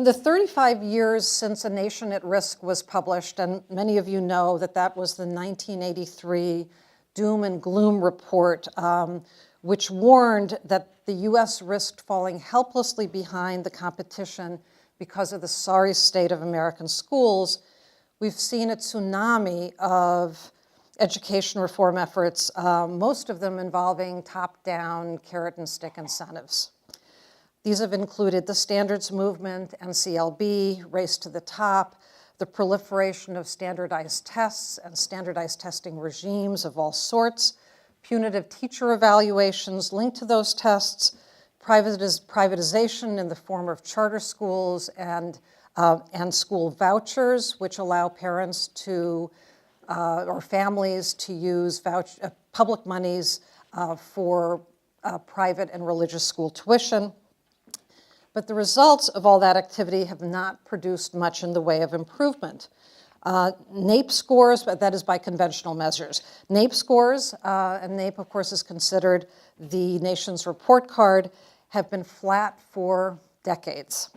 In the 35 years since A Nation at Risk was published, and many of you know that that was the 1983 doom and gloom report, which warned that the US risked falling helplessly behind the competition because of the sorry state of American schools, we've seen a tsunami of education reform efforts, most of them involving top-down carrot and stick incentives. These have included the standards movement, NCLB, race to the top, the proliferation of standardized tests and standardized testing regimes of all sorts, punitive teacher evaluations linked to those tests, privatization in the form of charter schools and school vouchers, which allow parents to, or families to use public monies for private and religious school tuition. But the results of all that activity have not produced much in the way of improvement. NAEP scores, but that is by conventional measures. NAEP scores, and NAEP of course is considered the nation's report card, have been flat for decades.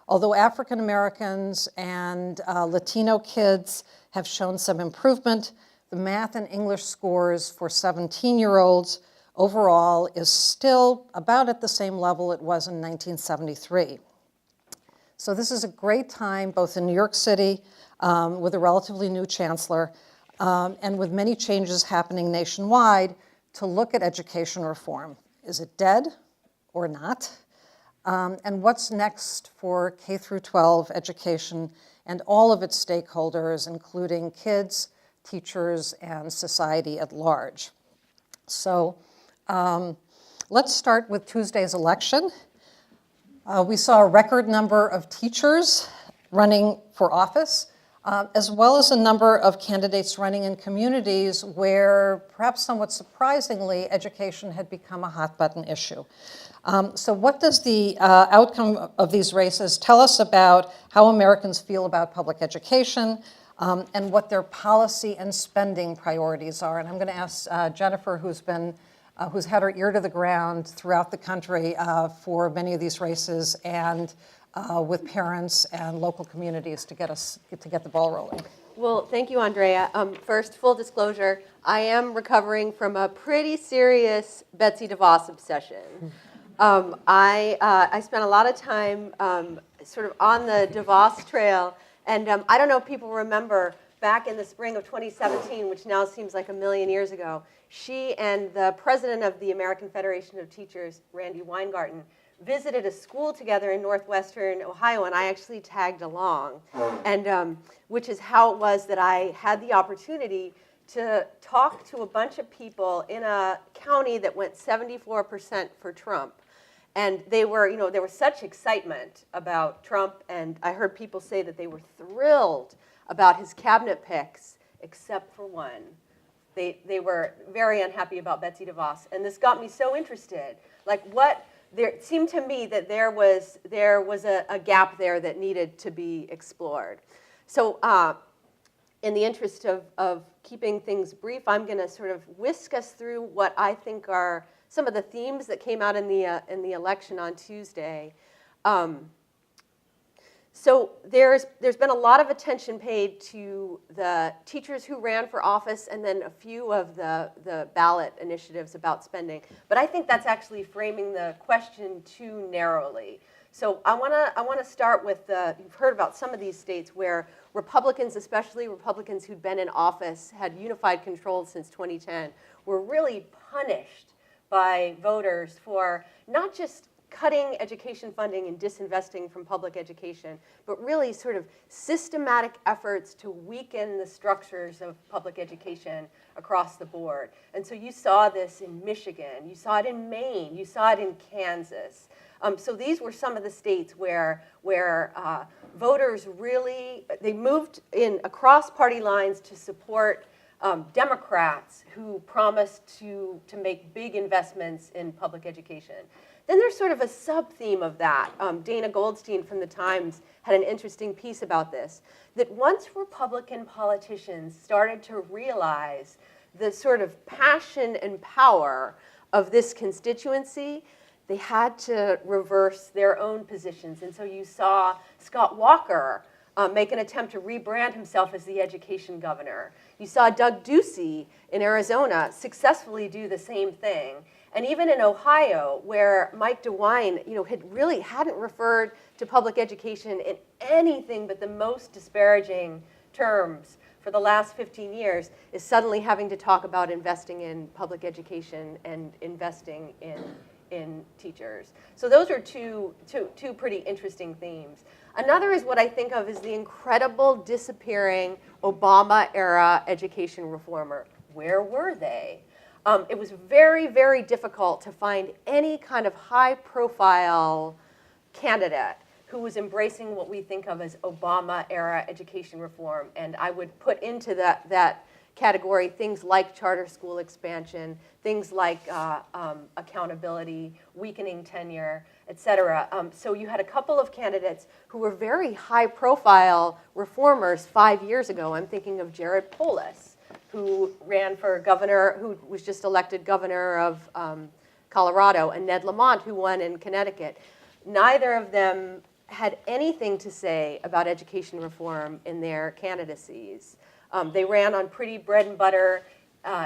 Although African Americans and Latino kids have shown some improvement, the math and English scores for 17-year-olds overall is still about at the same level it was in 1973. So this is a great time, both in New York City, with a relatively new chancellor, and with many changes happening nationwide, to look at education reform. Is it dead or not? And what's next for K through 12 education and all of its stakeholders, including kids, teachers, and society at large? So let's start with Tuesday's election. We saw a record number of teachers running for office, as well as a number of candidates running in communities where, perhaps somewhat surprisingly, education had become a hot-button issue. So what does the outcome of these races tell us about how Americans feel about public education, and what their policy and spending priorities are? And I'm going to ask Jennifer, who's had her ear to the ground throughout the country for many of these races, and with parents and local communities to get the ball rolling. Well, thank you, Andrea. First, full disclosure, I am recovering from a pretty serious Betsy DeVos obsession. I spent a lot of time sort of on the DeVos trail, and I don't know if people remember, back in the spring of 2017, which now seems like a million years ago, she and the president of the American Federation of Teachers, Randy Weingarten, visited a school together in northwestern Ohio, and I actually tagged along, and which is how it was that I had the opportunity to talk to a bunch of people in a county that went 74% for Trump. And they were, there was such excitement about Trump, and I heard people say that they were thrilled about his cabinet picks, except for one. They were very unhappy about Betsy DeVos, and this got me so interested. Like, it seemed to me that there was a gap there that needed to be explored. So in the interest of keeping things brief, I'm going to sort of whisk us through what I think are some of the themes that came out in the election on Tuesday. So there's been a lot of attention paid to the teachers who ran for office, and then a few of the ballot initiatives about spending. But I think that's actually framing the question too narrowly. So I want to start with you've heard about some of these states where Republicans, especially Republicans who'd been in office, had unified control since 2010, were really punished by voters for not just cutting education funding and disinvesting from public education, but really sort of systematic efforts to weaken the structures of public education across the board. And so you saw this in Michigan, you saw it in Maine, you saw it in Kansas. So these were some of the states where voters really, they moved in across party lines to support Democrats who promised to make big investments in public education. Then there's sort of a sub-theme of that. Dana Goldstein from The Times had an interesting piece about this, that once Republican politicians started to realize the sort of passion and power of this constituency, they had to reverse their own positions. And so you saw Scott Walker make an attempt to rebrand himself as the education governor. You saw Doug Ducey in Arizona successfully do the same thing. And even in Ohio, where Mike DeWine, hadn't referred to public education in anything but the most disparaging terms for the last 15 years, is suddenly having to talk about investing in public education and investing in teachers. So those are two pretty interesting themes. Another is what I think of as the incredible disappearing Obama-era education reformer. Where were they? It was very, very difficult to find any kind of high-profile candidate who was embracing what we think of as Obama-era education reform. And I would put into that category things like charter school expansion, things like accountability, weakening tenure, et cetera. So you had a couple of candidates who were very high-profile reformers 5 years ago. I'm thinking of Jared Polis, who ran for governor, who was just elected governor of Colorado, and Ned Lamont, who won in Connecticut. Neither of them had anything to say about education reform in their candidacies. They ran on pretty bread and butter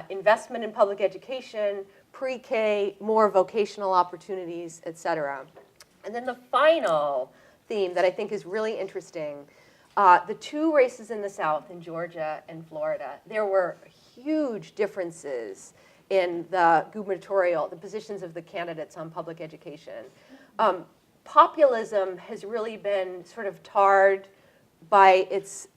investment in public education, pre-K, more vocational opportunities, et cetera. And then the final theme that I think is really interesting, the two races in the South, in Georgia and Florida, there were huge differences in the positions of the candidates on public education. Populism has really been sort of tarred by its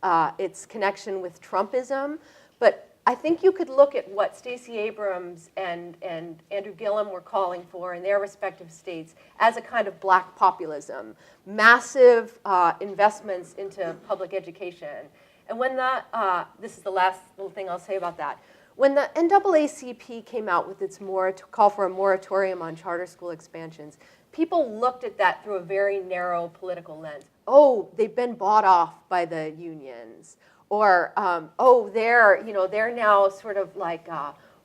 connection with Trumpism, but I think you could look at what Stacey Abrams and Andrew Gillum were calling for in their respective states as a kind of black populism, massive investments into public education. And when this is the last little thing I'll say about that, when the NAACP came out with its call for a moratorium on charter school expansions, people looked at that through a very narrow political lens. Oh, they've been bought off by the unions. Or, they're now sort of like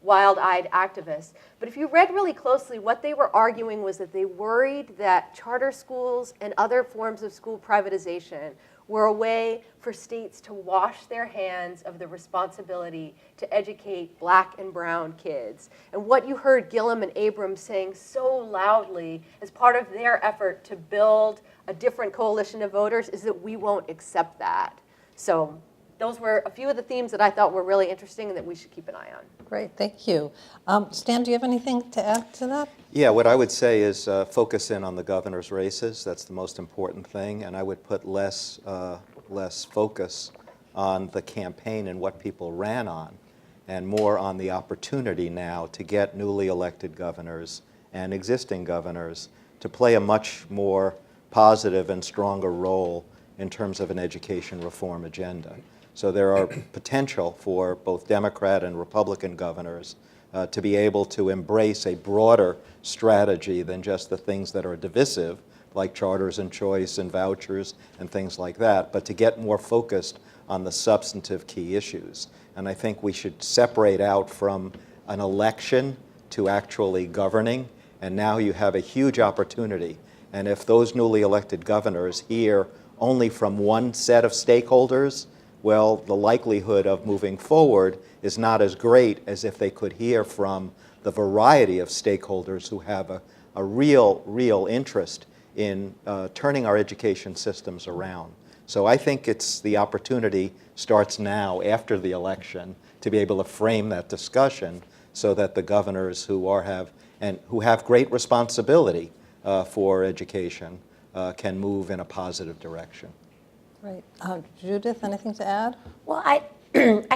wild-eyed activists. But if you read really closely, what they were arguing was that they worried that charter schools and other forms of school privatization were a way for states to wash their hands of the responsibility to educate black and brown kids. And what you heard Gillum and Abrams saying so loudly as part of their effort to build a different coalition of voters is that we won't accept that. So those were a few of the themes that I thought were really interesting and that we should keep an eye on. Great, thank you. Stan, do you have anything to add to that? Yeah, what I would say is focus in on the governor's races. That's the most important thing. And I would put less focus on the campaign and what people ran on, and more on the opportunity now to get newly elected governors and existing governors to play a much more positive and stronger role in terms of an education reform agenda. So there are potential for both Democrat and Republican governors to be able to embrace a broader strategy than just the things that are divisive, like charters and choice and vouchers and things like that, but to get more focused on the substantive key issues. And I think we should separate out from an election to actually governing, and now you have a huge opportunity. And if those newly elected governors hear only from one set of stakeholders, well, the likelihood of moving forward is not as great as if they could hear from the variety of stakeholders who have a real interest in turning our education systems around. So I think the opportunity starts now after the election to be able to frame that discussion so that the governors who have great responsibility for education can move in a positive direction. Great. Judith, anything to add? Well, I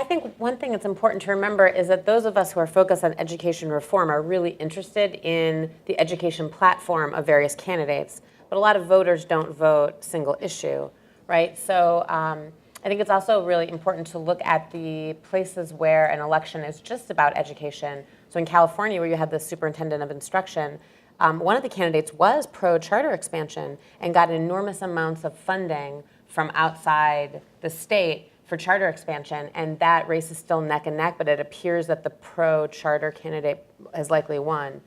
think one thing that's important to remember is that those of us who are focused on education reform are really interested in the education platform of various candidates, but a lot of voters don't vote single issue, right? So I think it's also really important to look at the places where an election is just about education. So in California, where you had the superintendent of instruction, one of the candidates was pro-charter expansion and got enormous amounts of funding from outside the state for charter expansion, and that race is still neck and neck, but it appears that the pro-charter candidate has likely won.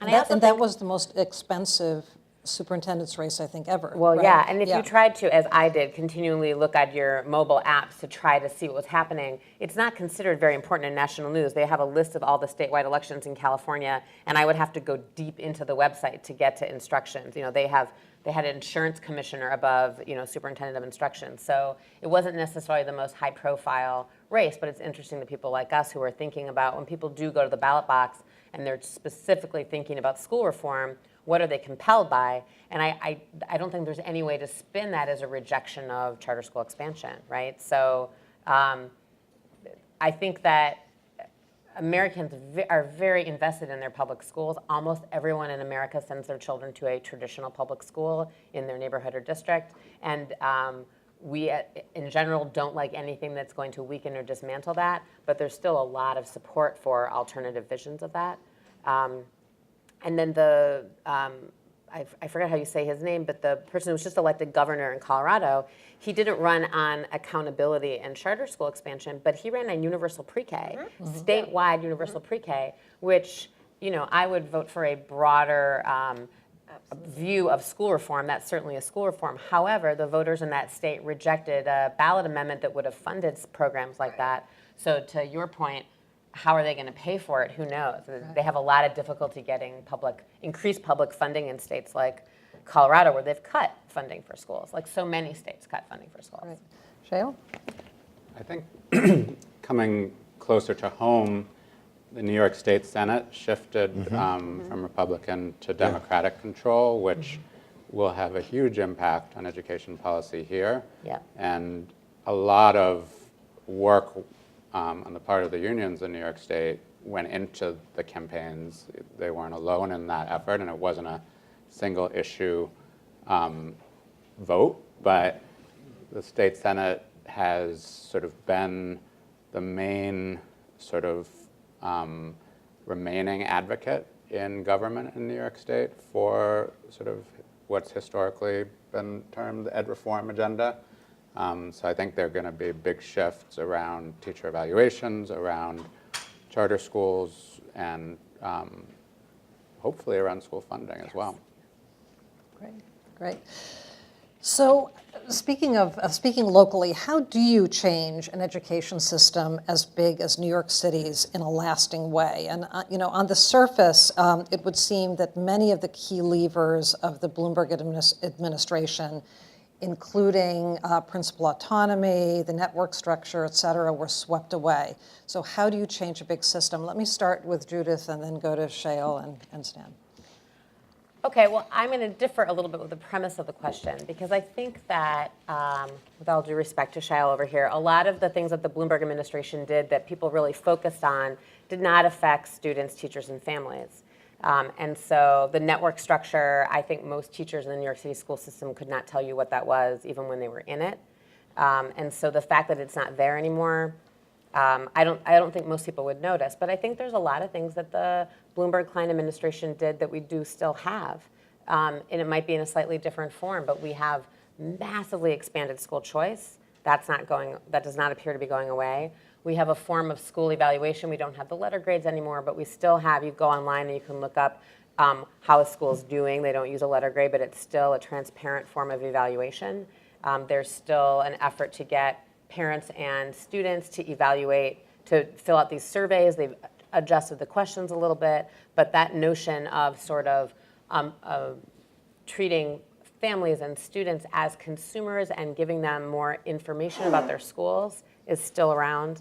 And that was the most expensive superintendent's race, I think, ever. Well, right? yeah, and if you tried to, as I did, continually look at your mobile apps to try to see what was happening, it's not considered very important in national news. They have a list of all the statewide elections in California, and I would have to go deep into the website to get to instructions. You know, they had an insurance commissioner above, superintendent of instruction. So it wasn't necessarily the most high-profile race, but it's interesting that people like us who are thinking about when people do go to the ballot box and they're specifically thinking about school reform, what are they compelled by? And I don't think there's any way to spin that as a rejection of charter school expansion, right? So I think that Americans are very invested in their public schools. Almost everyone in America sends their children to a traditional public school in their neighborhood or district. And we, in general, don't like anything that's going to weaken or dismantle that, but there's still a lot of support for alternative visions of that. And then I forgot how you say his name, but the person who was just elected governor in Colorado, he didn't run on accountability and charter school expansion, but he ran on universal pre-K, statewide universal pre-K, which, I would vote for a broader view of school reform. That's certainly a school reform. However, the voters in that state rejected a ballot amendment that would have funded programs like that. So to your point, how are they going to pay for it? Who knows? Right. They have a lot of difficulty getting increased public funding in states like Colorado, where they've cut funding for schools, like so many states cut funding for schools. Right. Shail? I think coming closer to home, the New York State Senate shifted from Republican to Democratic control, which will have a huge impact on education policy here. Yeah. And a lot of work on the part of the unions in New York State went into the campaigns. They weren't alone in that effort, and it wasn't a single issue vote, but the state Senate has sort of been the main sort of remaining advocate in government in New York State for sort of what's historically been termed the ed reform agenda. So I think there are going to be big shifts around teacher evaluations, around charter schools, and hopefully around school funding as well. Great. So speaking locally, how do you change an education system as big as New York City's in a lasting way? And on the surface, it would seem that many of the key levers of the Bloomberg administration, including principal autonomy, the network structure, et cetera, were swept away. So how do you change a big system? Let me start with Judith and then go to Shail and Stan. Okay, well, I'm going to differ a little bit with the premise of the question, because I think that, with all due respect to Shail over here, a lot of the things that the Bloomberg administration did that people really focused on did not affect students, teachers, and families. And so the network structure, I think most teachers in the New York City school system could not tell you what that was, even when they were in it. And so the fact that it's not there anymore, I don't think most people would notice. But I think there's a lot of things that the Bloomberg-Klein administration did that we do still have. And it might be in a slightly different form, but we have massively expanded school choice. That does not appear to be going away. We have a form of school evaluation. We don't have the letter grades anymore, but we still have, you go online and you can look up how a school's doing. They don't use a letter grade, but it's still a transparent form of evaluation. There's still an effort to get parents and students to evaluate, to fill out these surveys. They've adjusted the questions a little bit, but that notion of sort of treating families and students as consumers and giving them more information about their schools is still around.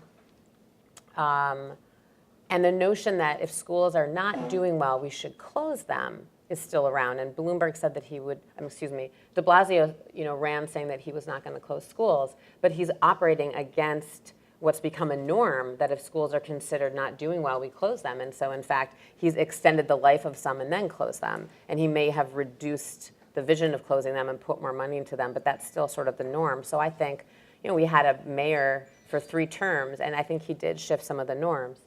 And the notion that if schools are not doing well, we should close them is still around. And Bloomberg said that he would, de Blasio, ran saying that he was not going to close schools, but he's operating against what's become a norm, that if schools are considered not doing well, we close them. And so, in fact, he's extended the life of some and then closed them. And he may have reduced the vision of closing them and put more money into them, but that's still sort of the norm. So I think, we had a mayor for 3 terms, and I think he did shift some of the norms.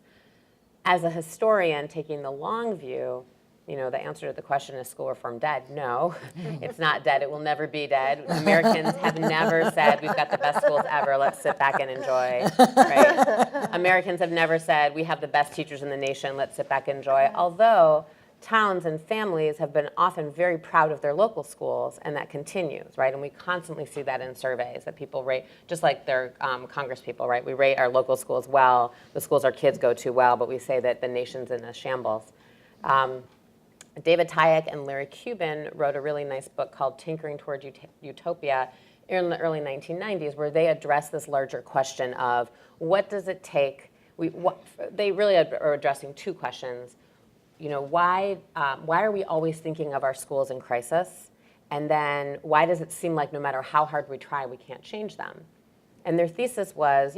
As a historian, taking the long view, the answer to the question, is school reform dead? No, it's not dead. It will never be dead. Americans have never said, we've got the best schools ever, let's sit back and enjoy, right? Americans have never said, we have the best teachers in the nation, let's sit back and enjoy. Although, towns and families have been often very proud of their local schools, and that continues, right? And we constantly see that in surveys that people rate, just like their Congress people, right? We rate our local schools well, the schools our kids go to well, but we say that the nation's in a shambles. David Tyek and Larry Cuban wrote a really nice book called Tinkering Toward Utopia in the early 1990s, where they address this larger question of what does it take. They really are addressing two questions. Why are we always thinking of our schools in crisis? And then why does it seem like no matter how hard we try, we can't change them? And their thesis was,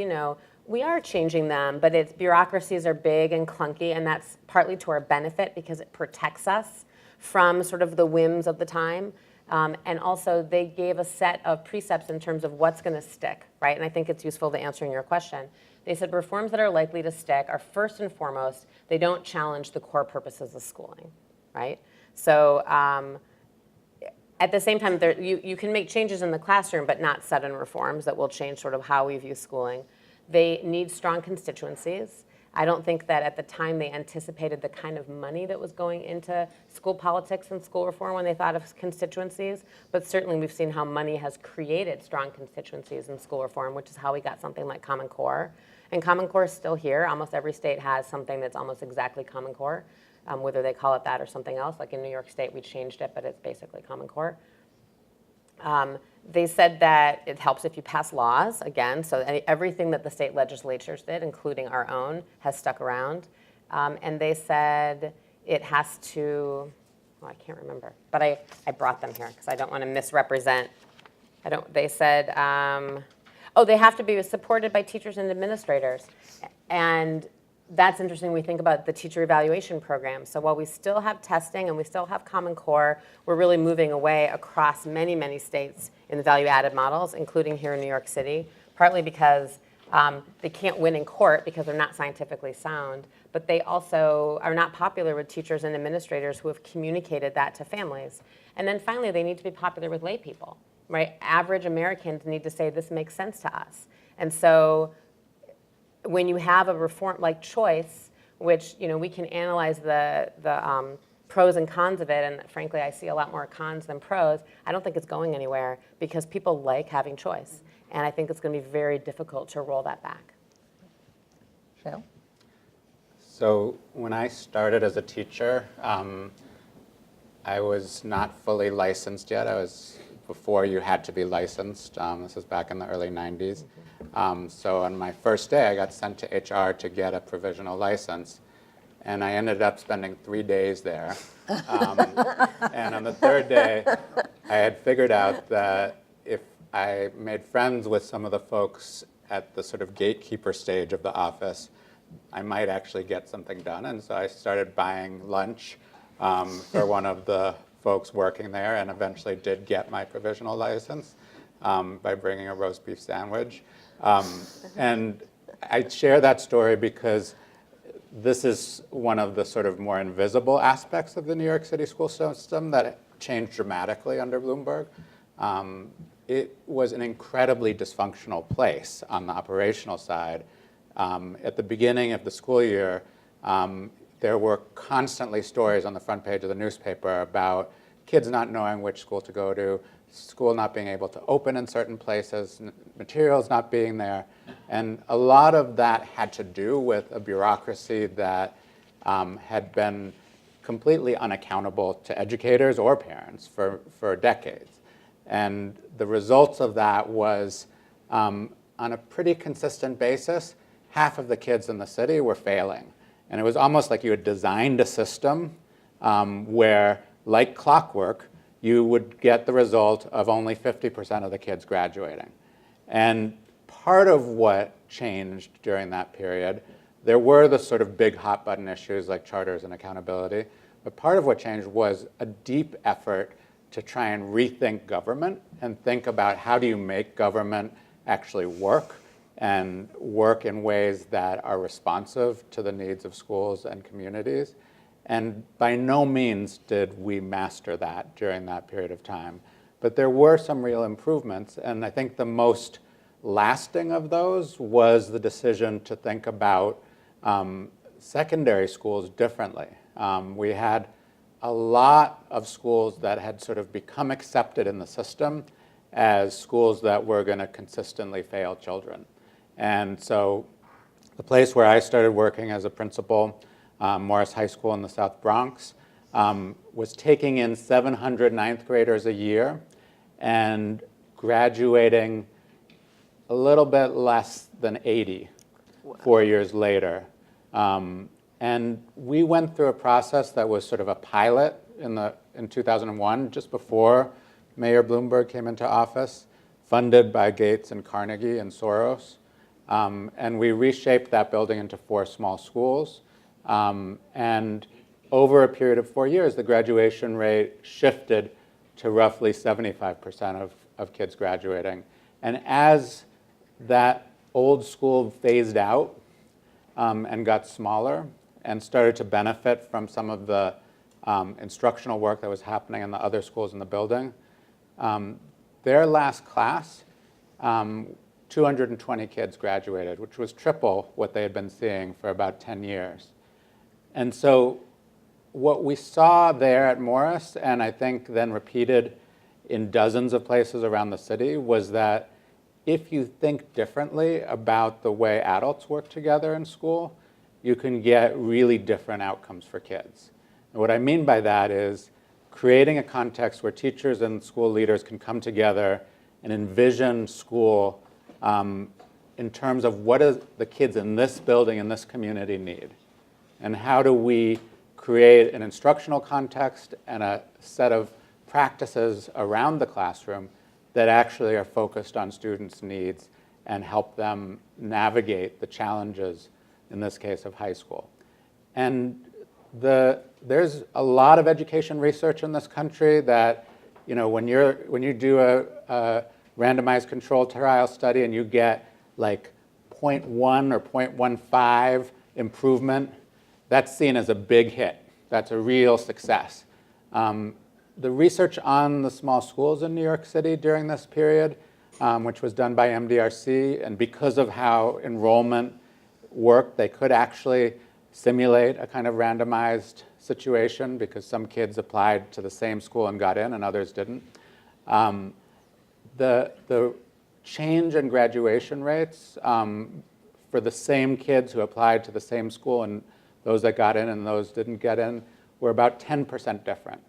we are changing them, but its bureaucracies are big and clunky, and that's partly to our benefit because it protects us from sort of the whims of the time. And also, they gave a set of precepts in terms of what's going to stick, right? And I think it's useful to answering your question. They said reforms that are likely to stick are first and foremost, they don't challenge the core purposes of schooling, right? So at the same time, you can make changes in the classroom, but not sudden reforms that will change sort of how we view schooling. They need strong constituencies. I don't think that at the time they anticipated the kind of money that was going into school politics and school reform when they thought of constituencies, but certainly we've seen how money has created strong constituencies in school reform, which is how we got something like Common Core. And Common Core is still here. Almost every state has something that's almost exactly Common Core, whether they call it that or something else. Like in New York State, we changed it, but it's basically Common Core. They said that it helps if you pass laws, again, so everything that the state legislatures did, including our own, has stuck around. And they said it has to, I can't remember, but I brought them here because I don't want to misrepresent. They said, they have to be supported by teachers and administrators. And that's interesting. We think about the teacher evaluation program. So while we still have testing and we still have Common Core, we're really moving away across many, many states in the value-added models, including here in New York City, partly because they can't win in court because they're not scientifically sound, but they also are not popular with teachers and administrators who have communicated that to families. And then finally, they need to be popular with lay people, right? Average Americans need to say, this makes sense to us. And so when you have a reform like choice, which we can analyze the pros and cons of it, and frankly, I see a lot more cons than pros, I don't think it's going anywhere because people like having choice. And I think it's going to be very difficult to roll that back. Shale? So when I started as a teacher, I was not fully licensed yet. I was before you had to be licensed. This was back in the early 90s. So on my first day, I got sent to HR to get a provisional license. And I ended up spending 3 days there. And on the third day, I had figured out that if I made friends with some of the folks at the sort of gatekeeper stage of the office, I might actually get something done. And so I started buying lunch for one of the folks working there, and eventually did get my provisional license by bringing a roast beef sandwich. And I share that story because this is one of the sort of more invisible aspects of the New York City school system that changed dramatically under Bloomberg. It was an incredibly dysfunctional place on the operational side. At the beginning of the school year, there were constantly stories on the front page of the newspaper about kids not knowing which school to go to, school not being able to open in certain places, materials not being there. And a lot of that had to do with a bureaucracy that had been completely unaccountable to educators or parents for decades. And the results of that was, on a pretty consistent basis, half of the kids in the city were failing. And it was almost like you had designed a system where, like clockwork, you would get the result of only 50% of the kids graduating. And part of what changed during that period, there were the sort of big hot button issues like charters and accountability, but part of what changed was a deep effort to try and rethink government and think about how do you make government actually work and work in ways that are responsive to the needs of schools and communities. And by no means did we master that during that period of time. But there were some real improvements, and I think the most lasting of those was the decision to think about secondary schools differently. We had a lot of schools that had sort of become accepted in the system as schools that were going to consistently fail children. And so the place where I started working as a principal, Morris High School in the South Bronx, was taking in 700 ninth graders a year and graduating a little bit less than 80 4 years later. And we went through a process that was sort of a pilot in 2001, just before Mayor Bloomberg came into office, funded by Gates and Carnegie and Soros. And we reshaped that building into 4 small schools. And over a period of 4 years, the graduation rate shifted to roughly 75% of kids graduating. And as that old school phased out and got smaller and started to benefit from some of the instructional work that was happening in the other schools in the building, their last class, 220 kids graduated, which was triple what they had been seeing for about 10 years. And so what we saw there at Morris, and I think then repeated in dozens of places around the city, was that if you think differently about the way adults work together in school, you can get really different outcomes for kids. And what I mean by that is creating a context where teachers and school leaders can come together and envision school in terms of what do the kids in this building, in this community need? And how do we create an instructional context and a set of practices around the classroom that actually are focused on students' needs and help them navigate the challenges, in this case, of high school. And there's a lot of education research in this country that, you know, when you do a randomized controlled trial study and you get like 0.1 or 0.15 improvement, that's seen as a big hit. That's a real success. The research on the small schools in New York City during this period, which was done by MDRC, and because of how enrollment worked, they could actually simulate a kind of randomized situation because some kids applied to the same school and got in and others didn't. The change in graduation rates for the same kids who applied to the same school and those that got in and those didn't get in were about 10% different.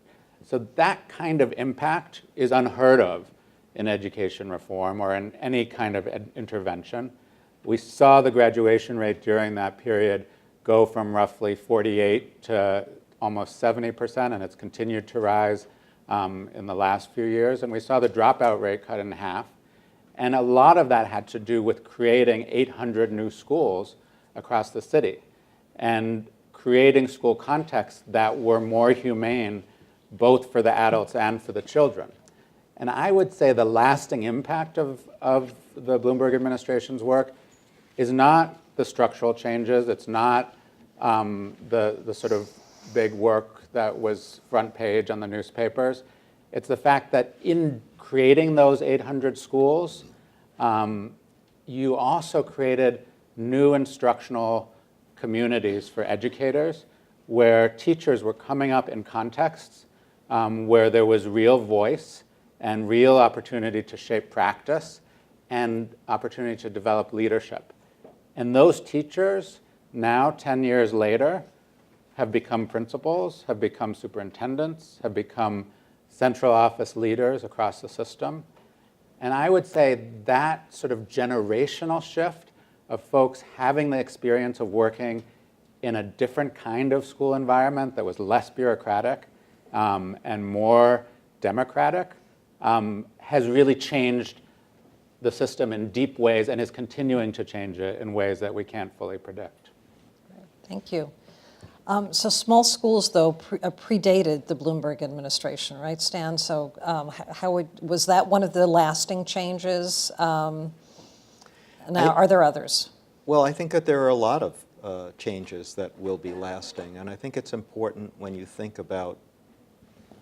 So that kind of impact is unheard of in education reform or in any kind of intervention. We saw the graduation rate during that period go from roughly 48 to almost 70%, and it's continued to rise in the last few years. And we saw the dropout rate cut in half. And a lot of that had to do with creating 800 new schools across the city and creating school contexts that were more humane, both for the adults and for the children. And I would say the lasting impact of the Bloomberg administration's work is not the structural changes. It's not the sort of big work that was front page on the newspapers. It's the fact that in creating those 800 schools, you also created new instructional communities for educators where teachers were coming up in contexts where there was real voice and real opportunity to shape practice and opportunity to develop leadership. And those teachers now, 10 years later, have become principals, have become superintendents, have become central office leaders across the system. And I would say that sort of generational shift of folks having the experience of working in a different kind of school environment that was less bureaucratic and more democratic has really changed the system in deep ways and is continuing to change it in ways that we can't fully predict. Thank you. So small schools, though, predated the Bloomberg administration, right, Stan? So was that one of the lasting changes? Now, are there others? Well, I think that there are a lot of changes that will be lasting, and I think it's important when you think about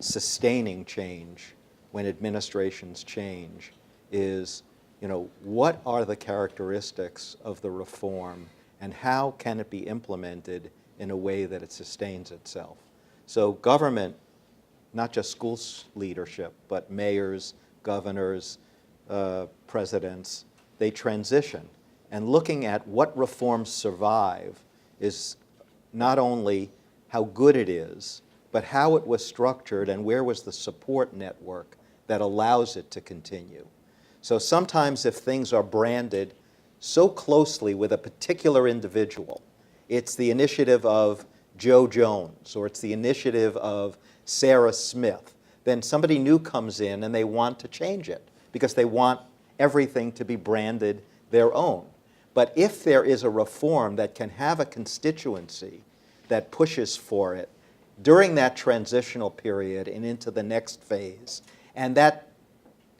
sustaining change when administrations change is, you know, what are the characteristics of the reform and how can it be implemented in a way that it sustains itself? So government, not just school leadership, but mayors, governors, presidents, they transition. And looking at what reforms survive is not only how good it is, but how it was structured and where was the support network that allows it to continue. So sometimes if things are branded so closely with a particular individual, it's the initiative of Joe Jones, or it's the initiative of Sarah Smith, then somebody new comes in and they want to change it because they want everything to be branded their own. But if there is a reform that can have a constituency that pushes for it during that transitional period and into the next phase, and that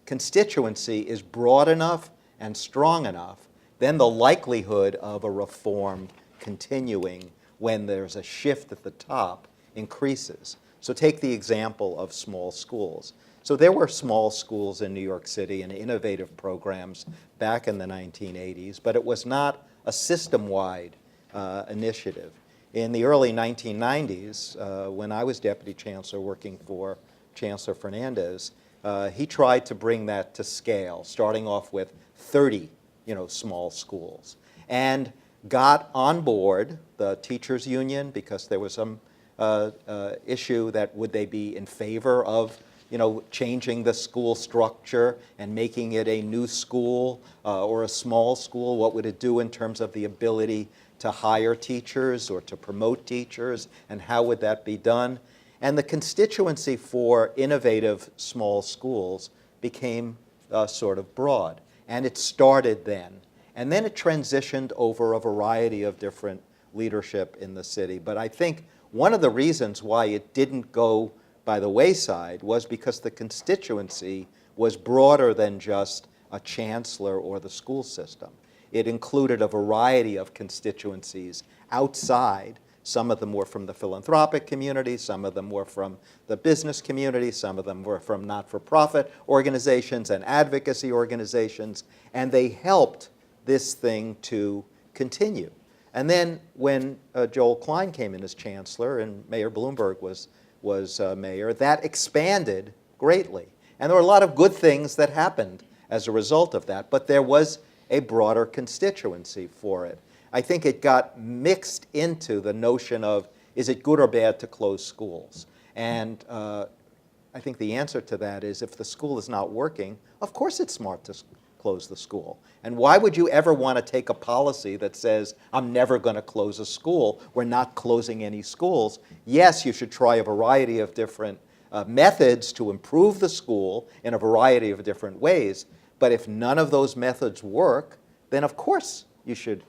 constituency is broad enough and strong enough, then the likelihood of a reform continuing when there's a shift at the top increases. So take the example of small schools. So there were small schools in New York City and innovative programs back in the 1980s, but it was not a system-wide initiative. In the early 1990s, when I was deputy chancellor working for Chancellor Fernandez, he tried to bring that to scale, starting off with 30 small schools, and got on board the teachers union because there was some issue that would they be in favor of changing the school structure and making it a new school or a small school. What would it do in terms of the ability to hire teachers or to promote teachers, and how would that be done? And the constituency for innovative small schools became sort of broad, and it started then. And then it transitioned over a variety of different leadership in the city. But I think one of the reasons why it didn't go by the wayside was because the constituency was broader than just a chancellor or the school system. It included a variety of constituencies outside. Some of them were from the philanthropic community, some of them were from the business community, some of them were from not-for-profit organizations and advocacy organizations, and they helped this thing to continue. And then when Joel Klein came in as chancellor and Mayor Bloomberg was mayor, that expanded greatly. And there were a lot of good things that happened as a result of that, but there was a broader constituency for it. I think it got mixed into the notion of, is it good or bad to close schools? And I think the answer to that is, if the school is not working, of course it's smart to close the school. And why would you ever want to take a policy that says, I'm never going to close a school, we're not closing any schools? Yes, you should try a variety of different methods to improve the school in a variety of different ways. But if none of those methods work, then of course you should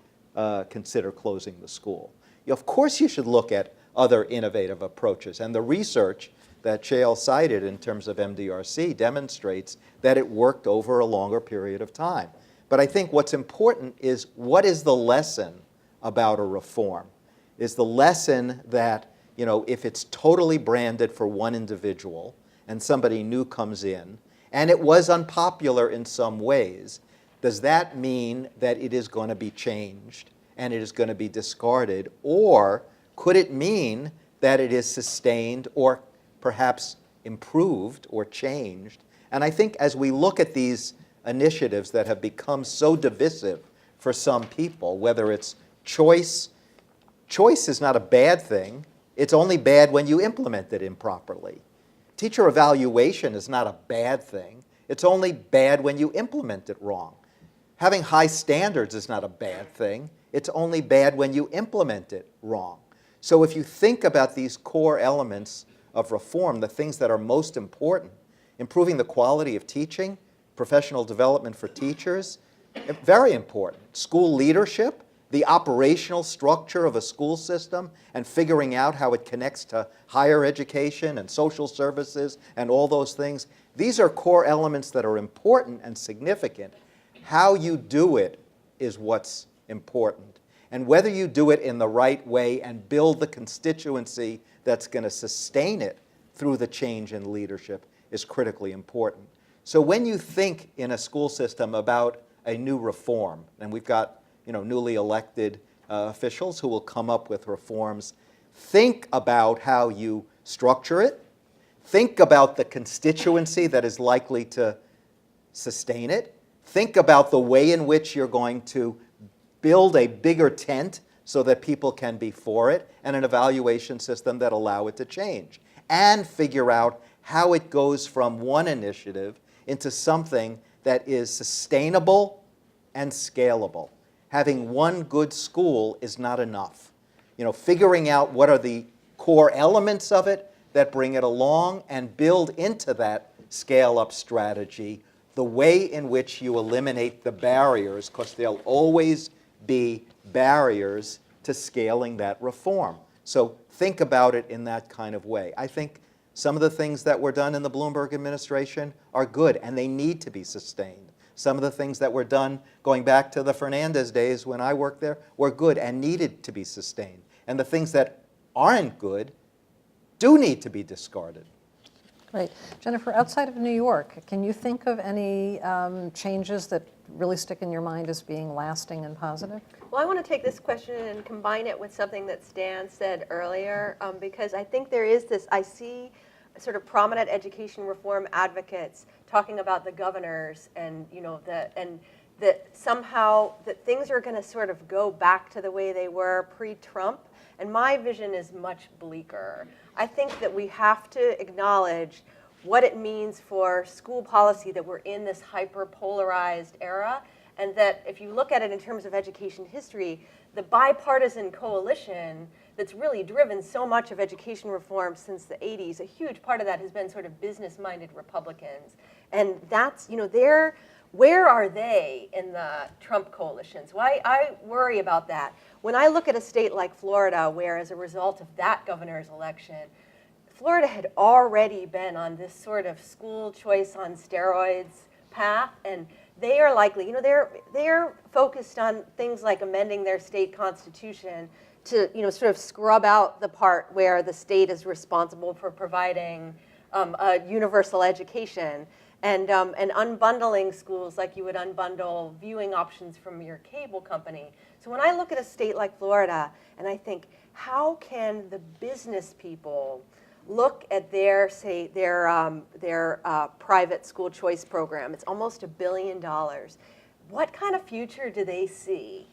consider closing the school. Of course you should look at other innovative approaches. And the research that Shail cited in terms of MDRC demonstrates that it worked over a longer period of time. But I think what's important is, what is the lesson about a reform? Is the lesson that if it's totally branded for one individual and somebody new comes in, and it was unpopular in some ways, does that mean that it is going to be changed and it is going to be discarded? Or could it mean that it is sustained or perhaps improved or changed? And I think as we look at these initiatives that have become so divisive for some people, whether it's choice is not a bad thing. It's only bad when you implement it improperly. Teacher evaluation is not a bad thing. It's only bad when you implement it wrong. Having high standards is not a bad thing. It's only bad when you implement it wrong. So if you think about these core elements of reform, the things that are most important, improving the quality of teaching, professional development for teachers, very important. School leadership, the operational structure of a school system, and figuring out how it connects to higher education and social services and all those things. These are core elements that are important and significant. How you do it is what's important. And whether you do it in the right way and build the constituency that's going to sustain it through the change in leadership is critically important. So when you think in a school system about a new reform, and we've got newly elected officials who will come up with reforms, think about how you structure it, think about the constituency that is likely to sustain it, think about the way in which you're going to build a bigger tent so that people can be for it, and an evaluation system that allow it to change, and figure out how it goes from one initiative into something that is sustainable and scalable. Having one good school is not enough. Figuring out what are the core elements of it that bring it along, and build into that scale-up strategy the way in which you eliminate the barriers, because there'll always be barriers to scaling that reform. So think about it in that kind of way. I think some of the things that were done in the Bloomberg administration are good, and they need to be sustained. Some of the things that were done going back to the Fernandez days when I worked there were good and needed to be sustained. And the things that aren't good do need to be discarded. Great. Jennifer, outside of New York, can you think of any changes that really stick in your mind as being lasting and positive? Well, I want to take this question and combine it with something that Stan said earlier, because I think there is this, I see sort of prominent education reform advocates talking about the governors and, that somehow that things are going to sort of go back to the way they were pre-Trump. And my vision is much bleaker. I think that we have to acknowledge what it means for school policy that we're in this hyper-polarized era, and that if you look at it in terms of education history, the bipartisan coalition that's really driven so much of education reform since the 80s, a huge part of that has been sort of business-minded Republicans. And that's, where are they in the Trump coalition? So I worry about that. When I look at a state like Florida, where as a result of that governor's election, Florida had already been on this sort of school choice on steroids path, and they are likely, they're focused on things like amending their state constitution to, sort of scrub out the part where the state is responsible for providing a universal education, and unbundling schools like you would unbundle viewing options from your cable company. So when I look at a state like Florida, and I think, how can the business people look at their private school choice program? It's almost $1 billion. What kind of future do they see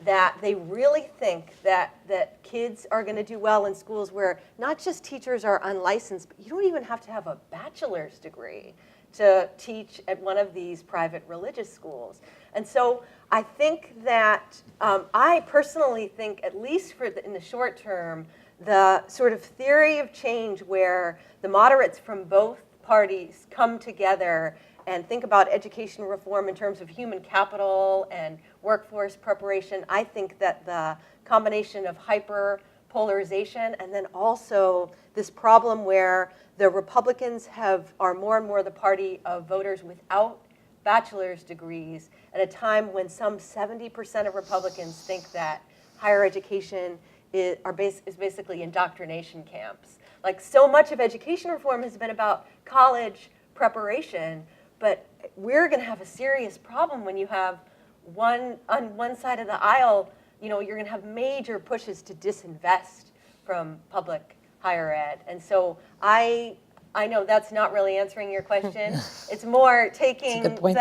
that they really think that kids are going to do well in schools where not just teachers are unlicensed, but you don't even have to have a bachelor's degree to teach at one of these private religious schools? And so I think that, I personally think, at least in the short term, the sort of theory of change where the moderates from both parties come together and think about education reform in terms of human capital and workforce preparation, I think that the combination of hyper-polarization and then also this problem where the Republicans are more and more the party of voters without bachelor's degrees at a time when some 70% of Republicans think that higher education is basically indoctrination camps. Like, so much of education reform has been about college preparation, but we're going to have a serious problem when you have on one side of the aisle, you're going to have major pushes to disinvest from public higher ed. And so I know that's not really answering your question. It's more taking That's a good point,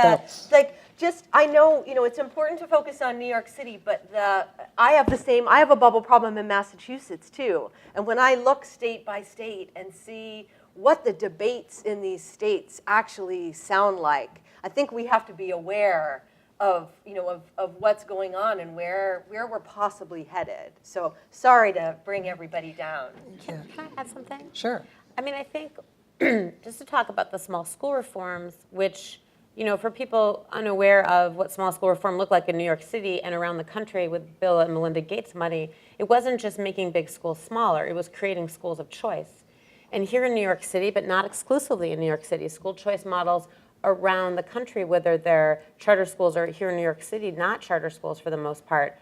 I know, it's important to focus on New York City, but I have a bubble problem in Massachusetts too. And when I look state by state and see what the debates in these states actually sound like, I think we have to be aware of what's going on and where we're possibly headed. So sorry to bring everybody down. Can I add something? Sure. I mean, I think just to talk about the small school reforms, which, for people unaware of what small school reform looked like in New York City and around the country with Bill and Melinda Gates money, it wasn't just making big schools smaller, it was creating schools of choice. And here in New York City, but not exclusively in New York City, school choice models around the country, whether they're charter schools or here in New York City, not charter schools for the most part,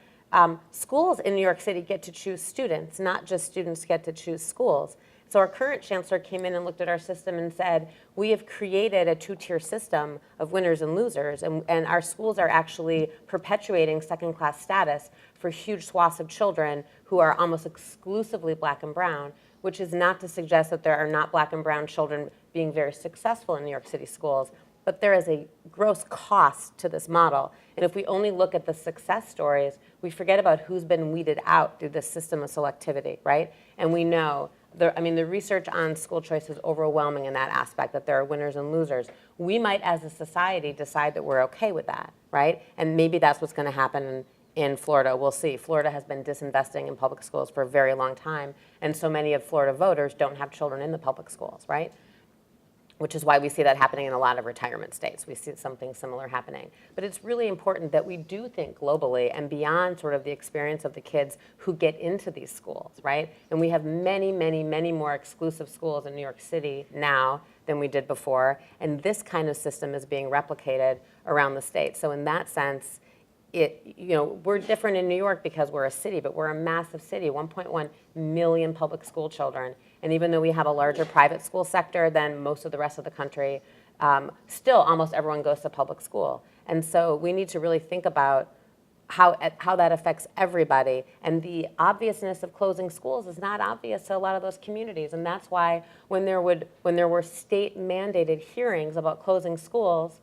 schools in New York City get to choose students, not just students get to choose schools. So our current chancellor came in and looked at our system and said, we have created a two-tier system of winners and losers, and our schools are actually perpetuating second-class status for huge swaths of children who are almost exclusively black and brown, which is not to suggest that there are not black and brown children being very successful in New York City schools, but there is a gross cost to this model. And if we only look at the success stories, we forget about who's been weeded out through this system of selectivity, right? And we know, the research on school choice is overwhelming in that aspect, that there are winners and losers. We might, as a society, decide that we're okay with that, right? And maybe that's what's going to happen in Florida. We'll see. Florida has been disinvesting in public schools for a very long time, and so many of Florida voters don't have children in the public schools, right? Which is why we see that happening in a lot of retirement states. We see something similar happening. But it's really important that we do think globally and beyond sort of the experience of the kids who get into these schools, right? And we have many, many, many more exclusive schools in New York City now than we did before. And this kind of system is being replicated around the state. So in that sense, we're different in New York because we're a city, but we're a massive city, 1.1 million public school children. And even though we have a larger private school sector than most of the rest of the country, still almost everyone goes to public school. And so we need to really think about how that affects everybody. And the obviousness of closing schools is not obvious to a lot of those communities. And that's why when there were state mandated hearings about closing schools,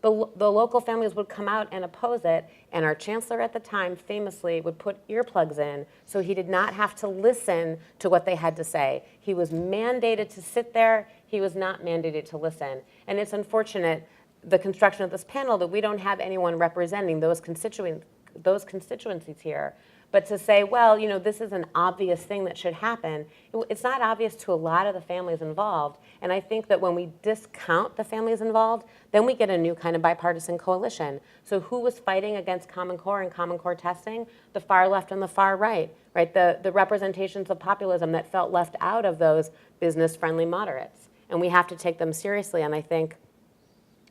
the local families would come out and oppose it, and our chancellor at the time famously would put earplugs in so he did not have to listen to what they had to say. He was mandated to sit there. He was not mandated to listen. And it's unfortunate, the construction of this panel, that we don't have anyone representing those constituencies here. But to say, well, this is an obvious thing that should happen, it's not obvious to a lot of the families involved. And I think that when we discount the families involved, then we get a new kind of bipartisan coalition. So who was fighting against Common Core and Common Core testing? The far left and the far right? The representations of populism that felt left out of those business-friendly moderates. And we have to take them seriously. And I think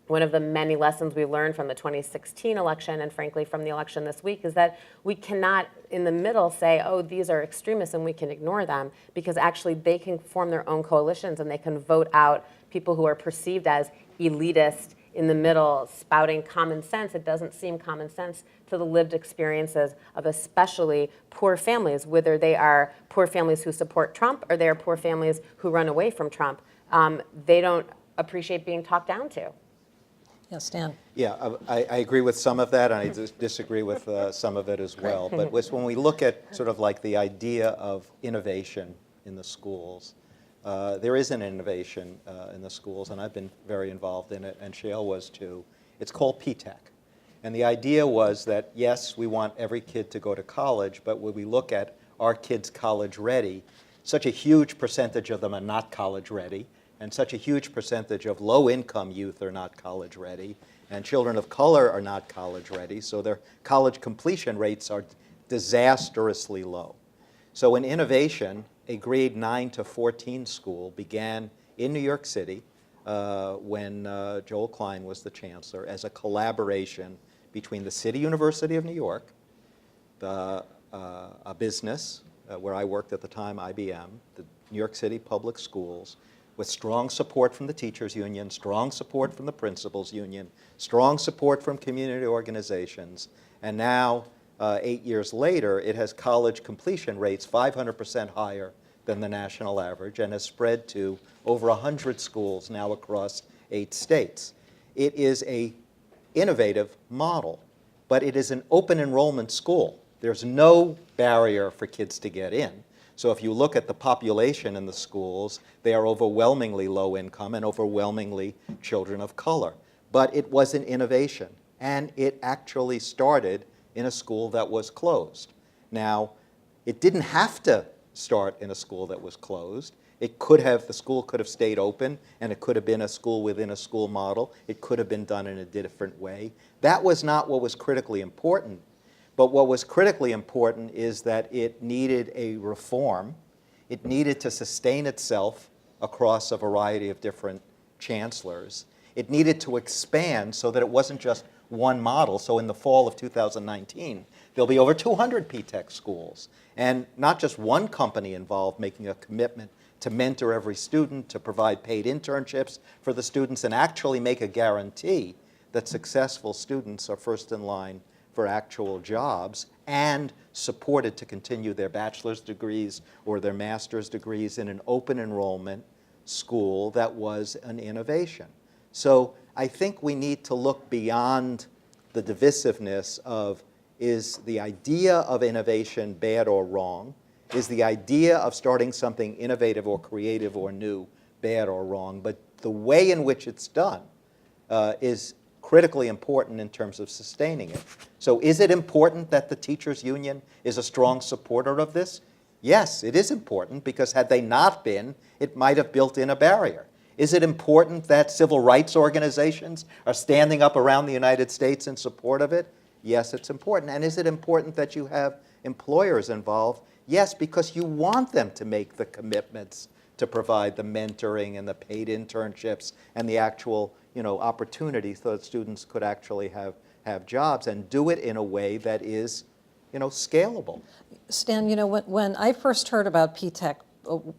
one of the many lessons we learned from the 2016 election, and frankly from the election this week, is that we cannot in the middle say, oh, these are extremists and we can ignore them, because actually they can form their own coalitions and they can vote out people who are perceived as elitist in the middle, spouting common sense. It doesn't seem common sense to the lived experiences of especially poor families, whether they are poor families who support Trump or they are poor families who run away from Trump. They don't appreciate being talked down to. Yes, Dan. Yeah, I agree with some of that, and I disagree with some of it as well. But when we look at sort of like the idea of innovation in the schools, there is an innovation in the schools, and I've been very involved in it, and Shale was too. It's called P-TECH. And the idea was that, yes, we want every kid to go to college, but when we look at our kids college ready, such a huge percentage of them are not college ready. And such a huge percentage of low-income youth are not college ready, and children of color are not college ready, so their college completion rates are disastrously low. So in innovation, a grade 9 to 14 school began in New York City when Joel Klein was the chancellor, as a collaboration between the City University of New York, a business where I worked at the time, IBM, the New York City Public Schools, with strong support from the teachers union, strong support from the principals union, strong support from community organizations. And now, 8 years later, it has college completion rates 500% higher than the national average and has spread to over 100 schools now across 8 states. It is an innovative model, but it is an open enrollment school. There's no barrier for kids to get in. So if you look at the population in the schools, they are overwhelmingly low income and overwhelmingly children of color. But it was an innovation, and it actually started in a school that was closed. Now, it didn't have to start in a school that was closed. The school could have stayed open, and it could have been a school within a school model. It could have been done in a different way. That was not what was critically important. But what was critically important is that it needed a reform. It needed to sustain itself across a variety of different chancellors. It needed to expand so that it wasn't just one model. So in the fall of 2019, there'll be over 200 P-TECH schools. And not just one company involved making a commitment to mentor every student, to provide paid internships for the students, and actually make a guarantee that successful students are first in line for actual jobs, and supported to continue their bachelor's degrees or their master's degrees in an open enrollment school that was an innovation. So I think we need to look beyond the divisiveness of, is the idea of innovation bad or wrong? Is the idea of starting something innovative or creative or new bad or wrong? But the way in which it's done is critically important in terms of sustaining it. So is it important that the teachers' union is a strong supporter of this? Yes, it is important, because had they not been, it might have built in a barrier. Is it important that civil rights organizations are standing up around the United States in support of it? Yes, it's important. And is it important that you have employers involved? Yes, because you want them to make the commitments to provide the mentoring and the paid internships and the actual, opportunities so that students could actually have jobs, and do it in a way that is, scalable. Stan, when I first heard about P-TECH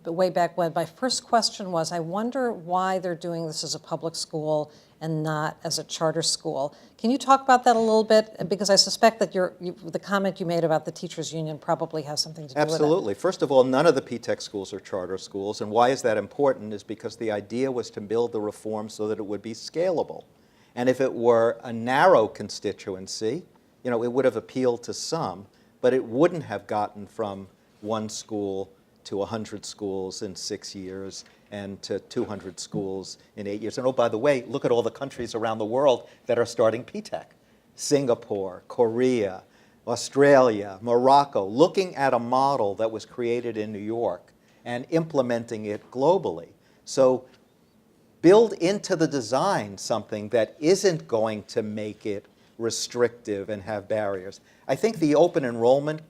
way back when, my first question was, I wonder why they're doing this as a public school and not as a charter school. Can you talk about that a little bit? Because I suspect that the comment you made about the teachers' union probably has something to do with it. Absolutely. First of all, none of the P-TECH schools are charter schools, and why is that important is because the idea was to build the reform so that it would be scalable. And if it were a narrow constituency, it would have appealed to some, but it wouldn't have gotten from one school to 100 schools in 6 years and to 200 schools in 8 years. And oh, by the way, look at all the countries around the world that are starting P-TECH. Singapore, Korea, Australia, Morocco, looking at a model that was created in New York and implementing it globally. So build into the design something that isn't going to make it restrictive and have barriers. I think the open enrollment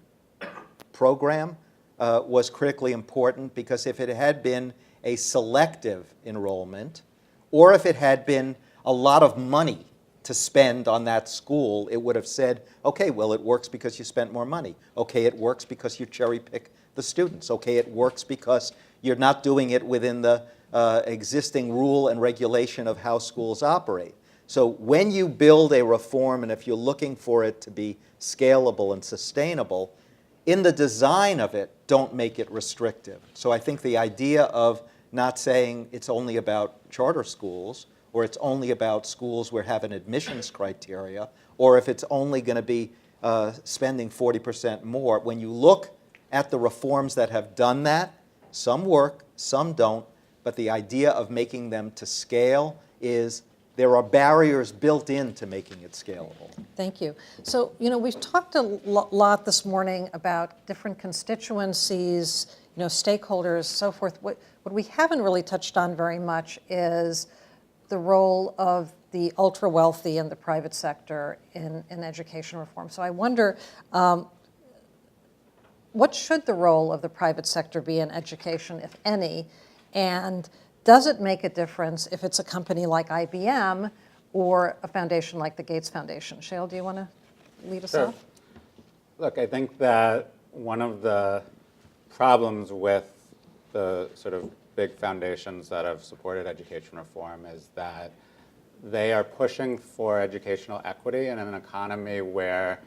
program was critically important, because if it had been a selective enrollment, or if it had been a lot of money to spend on that school, it would have said, okay, well, it works because you spent more money. Okay, it works because you cherry pick the students. Okay, it works because you're not doing it within the existing rule and regulation of how schools operate. So when you build a reform, and if you're looking for it to be scalable and sustainable, in the design of it, don't make it restrictive. So I think the idea of not saying it's only about charter schools, or it's only about schools where have an admissions criteria, or if it's only going to be spending 40% more, when you look at the reforms that have done that, some work, some don't, but the idea of making them to scale is there are barriers built into making it scalable. Thank you. So, we've talked a lot this morning about different constituencies, stakeholders, so forth. What we haven't really touched on very much is the role of the ultra-wealthy and the private sector in education reform. So I wonder, what should the role of the private sector be in education, if any? And does it make a difference if it's a company like IBM or a foundation like the Gates Foundation? Shale, do you want to lead us off? Look, I think that one of the problems with the sort of big foundations that have supported education reform is that they are pushing for educational equity in an economy where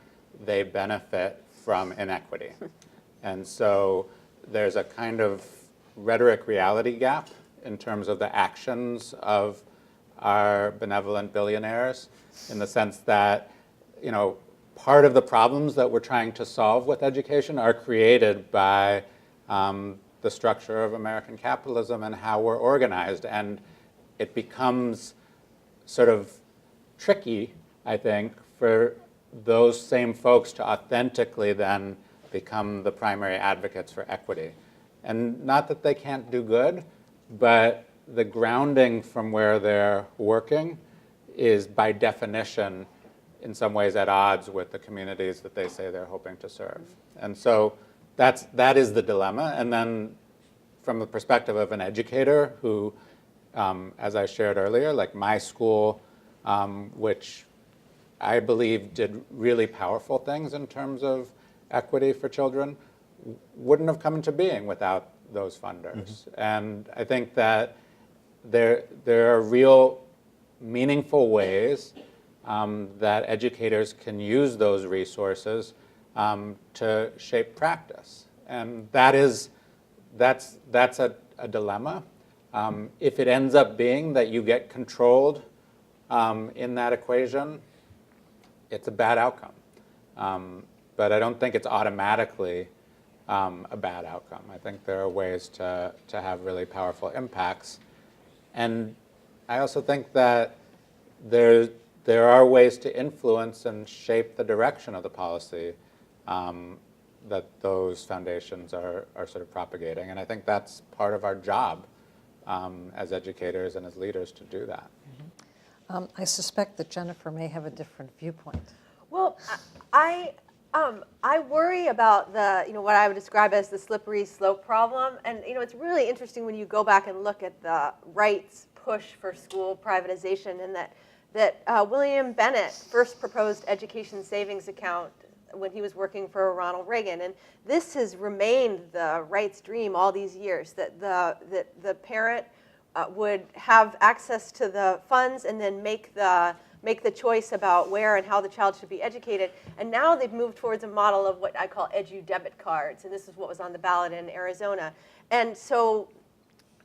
they benefit from inequity. And so there's a kind of rhetoric reality gap in terms of the actions of our benevolent billionaires, in the sense that, part of the problems that we're trying to solve with education are created by the structure of American capitalism and how we're organized. And it becomes sort of tricky, I think, for those same folks to authentically then become the primary advocates for equity. And not that they can't do good, but the grounding from where they're working is by definition in some ways at odds with the communities that they say they're hoping to serve. And so that is the dilemma. And then from the perspective of an educator who, as I shared earlier, like my school, which I believe did really powerful things in terms of equity for children, wouldn't have come into being without those funders. Mm-hmm. And I think that there are real meaningful ways that educators can use those resources to shape practice. And that's a dilemma. If it ends up being that you get controlled in that equation, it's a bad outcome. But I don't think it's automatically a bad outcome. I think there are ways to have really powerful impacts. And I also think that there are ways to influence and shape the direction of the policy that those foundations are sort of propagating. And I think that's part of our job as educators and as leaders to do that. I suspect that Jennifer may have a different viewpoint. Well, I worry about the, what I would describe as the slippery slope problem. And, it's really interesting when you go back and look at the right's push for school privatization, and that William Bennett first proposed education savings account when he was working for Ronald Reagan. And this has remained the right's dream all these years, that the parent would have access to the funds and then make the choice about where and how the child should be educated. And now they've moved towards a model of what I call edu debit cards, and this is what was on the ballot in Arizona. And so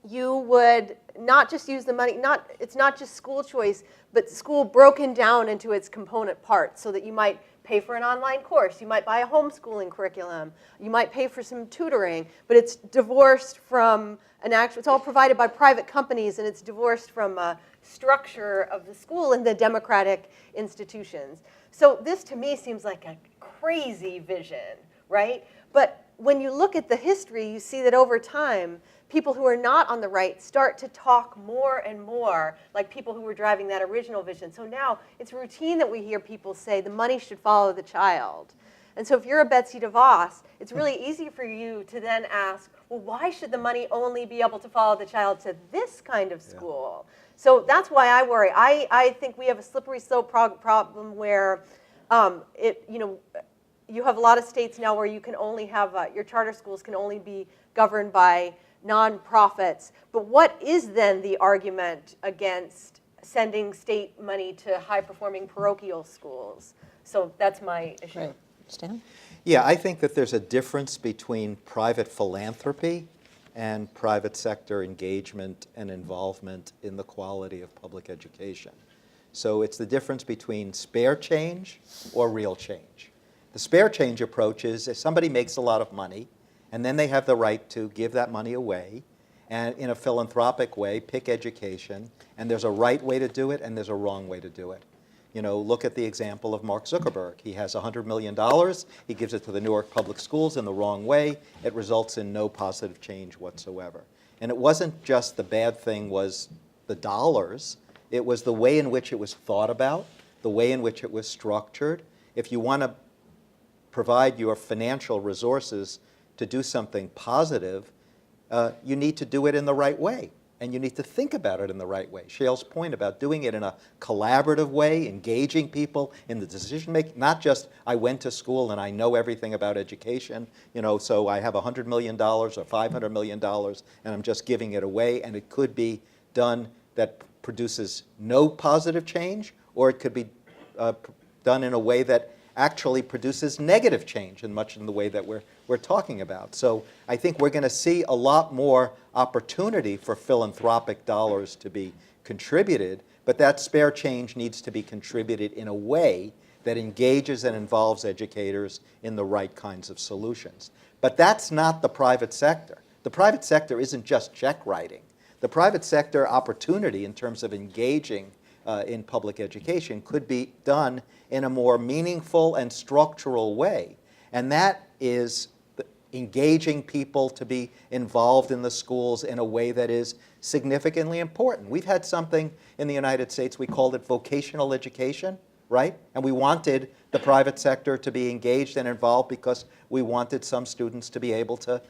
you would not just use the money, it's not just school choice, but school broken down into its component parts, so that you might pay for an online course, you might buy a homeschooling curriculum, you might pay for some tutoring, but it's divorced from it's all provided by private companies, and it's divorced from a structure of the school and the democratic institutions. So this to me seems like a crazy vision, right? But when you look at the history, you see that over time, people who are not on the right start to talk more and more like people who were driving that original vision. So now it's routine that we hear people say the money should follow the child. And so if you're a Betsy DeVos, it's really easy for you to then ask, well, why should the money only be able to follow the child to this kind of school? Yeah. So that's why I worry. I think we have a slippery slope problem where you have a lot of states now where you can only have, your charter schools can only be governed by nonprofits. But what is then the argument against sending state money to high-performing parochial schools? So that's my issue. Right. Stan? Yeah, I think that there's a difference between private philanthropy and private sector engagement and involvement in the quality of public education. So it's the difference between spare change or real change. The spare change approach is if somebody makes a lot of money, and then they have the right to give that money away, and in a philanthropic way, pick education, and there's a right way to do it, and there's a wrong way to do it. Look at the example of Mark Zuckerberg. He has $100 million. He gives it to the Newark public schools in the wrong way. It results in no positive change whatsoever. And it wasn't just the bad thing was the dollars. It was the way in which it was thought about, the way in which it was structured. If you want to provide your financial resources to do something positive, you need to do it in the right way. And you need to think about it in the right way. Shayle's point about doing it in a collaborative way, engaging people in the decision-making, not just I went to school and I know everything about education, so I have $100 million or $500 million and I'm just giving it away, and it could be done that produces no positive change, or it could be done in a way that actually produces negative change in much in the way that we're talking about. So I think we're going to see a lot more opportunity for philanthropic dollars to be contributed, but that spare change needs to be contributed in a way that engages and involves educators in the right kinds of solutions. But that's not the private sector. The private sector isn't just check writing. The private sector opportunity in terms of engaging in public education could be done in a more meaningful and structural way. And that is engaging people to be involved in the schools in a way that is significantly important. We've had something in the United States, we called it vocational education, right? And we wanted the private sector to be engaged and involved because we wanted some students to be able to,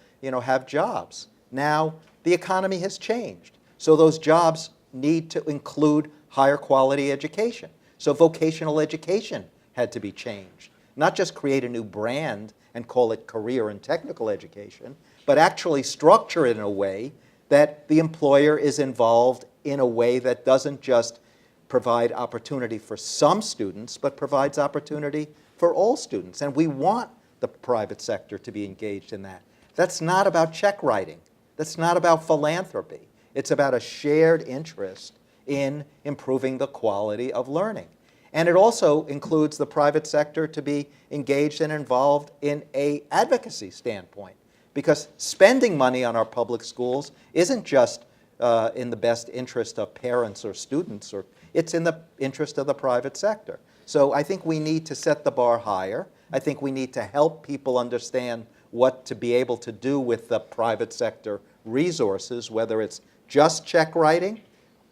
have jobs. Now, the economy has changed. So those jobs need to include higher quality education. So vocational education had to be changed. Not just create a new brand and call it career and technical education, but actually structure it in a way that the employer is involved in a way that doesn't just provide opportunity for some students, but provides opportunity for all students. And we want the private sector to be engaged in that. That's not about check writing. That's not about philanthropy. It's about a shared interest in improving the quality of learning. And it also includes the private sector to be engaged and involved in an advocacy standpoint. Because spending money on our public schools isn't just in the best interest of parents or students, it's in the interest of the private sector. So I think we need to set the bar higher. I think we need to help people understand what to be able to do with the private sector resources, whether it's just check writing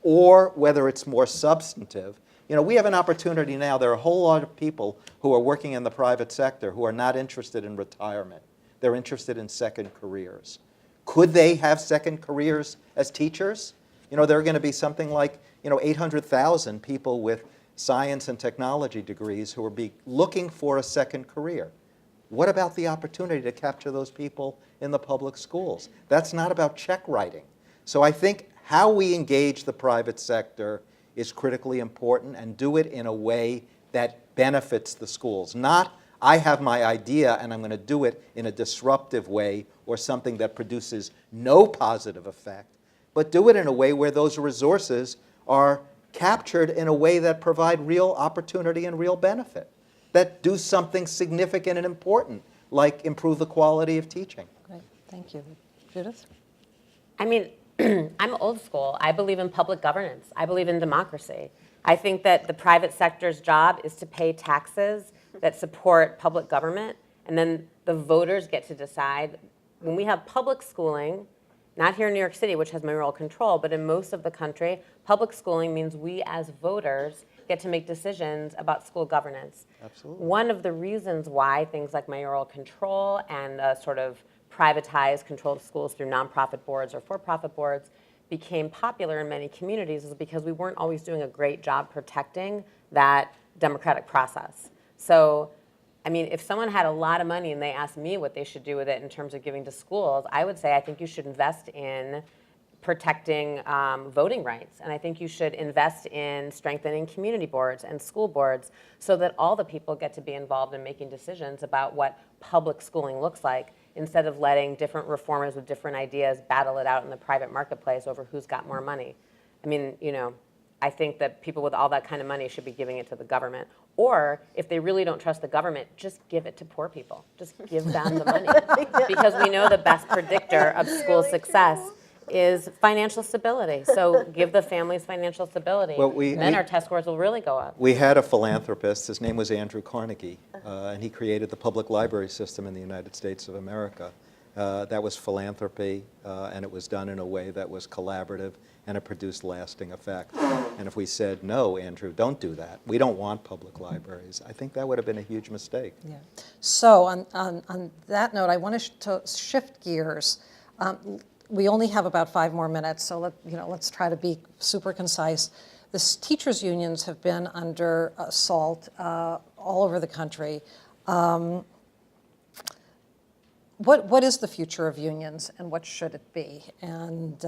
or whether it's more substantive. You know, we have an opportunity now. There are a whole lot of people who are working in the private sector who are not interested in retirement. They're interested in second careers. Could they have second careers as teachers? You know, there are going to be something like, 800,000 people with science and technology degrees who are looking for a second career. What about the opportunity to capture those people in the public schools? That's not about check writing. So I think how we engage the private sector is critically important, and do it in a way that benefits the schools. Not, I have my idea and I'm going to do it in a disruptive way or something that produces no positive effect, but do it in a way where those resources are captured in a way that provide real opportunity and real benefit, that do something significant and important, like improve the quality of teaching. Great, thank you. Judith? I mean, I'm old school. I believe in public governance. I believe in democracy. I think that the private sector's job is to pay taxes that support public government, and then the voters get to decide. When we have public schooling, not here in New York City, which has mayoral control, but in most of the country, public schooling means we as voters get to make decisions about school governance. Absolutely. One of the reasons why things like mayoral control and sort of privatized control of schools through nonprofit boards or for-profit boards became popular in many communities is because we weren't always doing a great job protecting that democratic process. So, I mean, if someone had a lot of money and they asked me what they should do with it in terms of giving to schools, I would say I think you should invest in protecting voting rights. And I think you should invest in strengthening community boards and school boards so that all the people get to be involved in making decisions about what public schooling looks like, instead of letting different reformers with different ideas battle it out in the private marketplace over who's got more money. I mean, I think that people with all that kind of money should be giving it to the government. Or if they really don't trust the government, just give it to poor people. Just give them the money. Because we know the best predictor of school success is financial stability. So give the families financial stability. Well, then our test scores will really go up. We had a philanthropist, his name was Andrew Carnegie, and he created the public library system in the United States of America. That was philanthropy, and it was done in a way that was collaborative, and it produced lasting effect. And if we said, no, Andrew, don't do that, we don't want public libraries, I think that would have been a huge mistake. Yeah. So on that note, I want to shift gears. We only have about 5 more minutes, so let's try to be super concise. The teachers' unions have been under assault all over the country. What is the future of unions, and what should it be? And